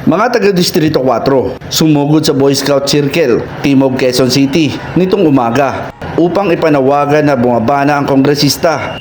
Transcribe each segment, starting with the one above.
Mga taga-Distrito 4, sumugod sa Boy Scout Circle, Timog, Quezon City, nitong umaga upang ipanawagan na bumabana ang kongresista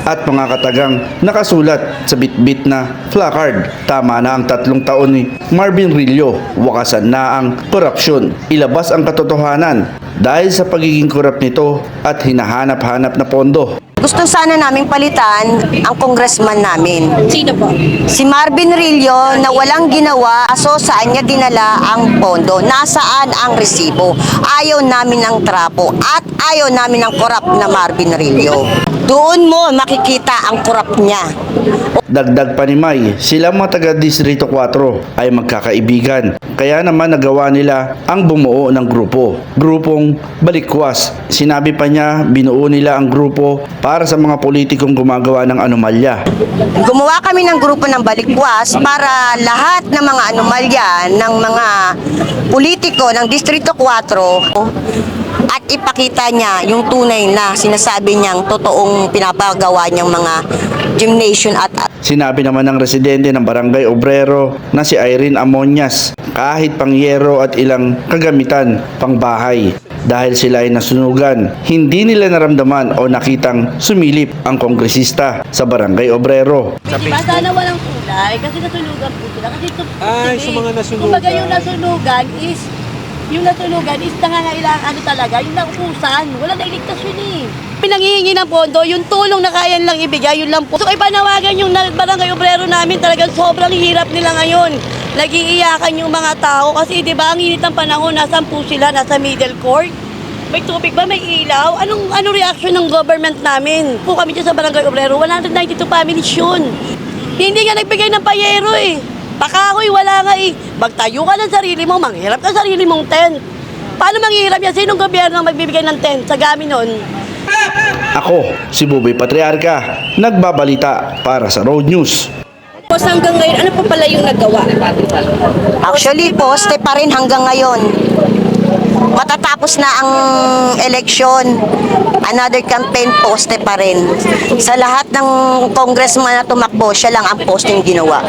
at mga katagang nakasulat sa bitbit na placard. Tama na ang 3 taon ni Marvin Rillo, wakasan na ang korupsyon. Ilabas ang katotohanan dahil sa pagiging korap nito at hinahanap-hanap na pondo. Gusto sana naming palitan ang congressman namin. Sino po? Si Marvin Rillo na walang ginawa, so saan niya dinala ang pondo? Nasaan ang resibo? Ayaw namin ng trapo at ayaw namin ng korap na Marvin Rillo. Doon mo makikita ang korap niya. Dagdag pa ni May, sila mga taga-Distrito 4 ay magkakaibigan. Kaya naman nagawa nila ang bumuo ng grupong Balikwas. Sinabi pa niya, binuo nila ang grupo para sa mga politikong gumagawa ng anomalya. Gumawa kami ng grupo ng Balikwas para lahat ng mga anomalya ng mga politiko ng Distrito 4 at ipakita niya yung tunay na sinasabi niyang totoong pinapagawa niyang mga gymnasium at Sinabi naman ng residente ng Barangay Obrero na si Irene Amonias, kahit pangyero at ilang kagamitan pang bahay. Dahil sila ay nasunugan, hindi nila naramdaman o nakitang sumilip ang kongresista sa Barangay Obrero. Diba sana walang kulay? Kasi nasunugan po sila. Kasi ito, Ay, sa mga nasunugan. Kumbaga yung nasunugan is nangangailangan ano talaga, yung naupusan. Wala na iligtas yun eh. Pinanghihingi ng pondo, yung tulong na kaya lang ibigay, yun lang po. So ipanawagan yung Barangay Obrero namin, talagang sobrang hirap nila ngayon. Nag-iiyakan yung mga tao kasi di ba ang init ng panahon, nasan po sila, nasa middle court. May tubig ba? May ilaw? Anong reaction ng government namin? Po kami dyan sa Barangay Obrero, 192 families yun. Hindi nga nagbigay ng payero eh. Pakahoy, wala nga eh. Magtayo ka ng sarili mo, manghirap ka sa sarili mong tent. Paano manghirap yan? Sinong gobyerno ang magbibigay ng tent sa gamin nun? Ako, si Buboy Patriarca, nagbabalita para sa Road News. Tapos hanggang ngayon, ano po pala yung nagawa? actually poste pa rin hanggang ngayon. Matatapos na ang eleksyon, another campaign poste pa rin. Sa lahat ng congressman na tumakbo, siya lang ang posting ginawa.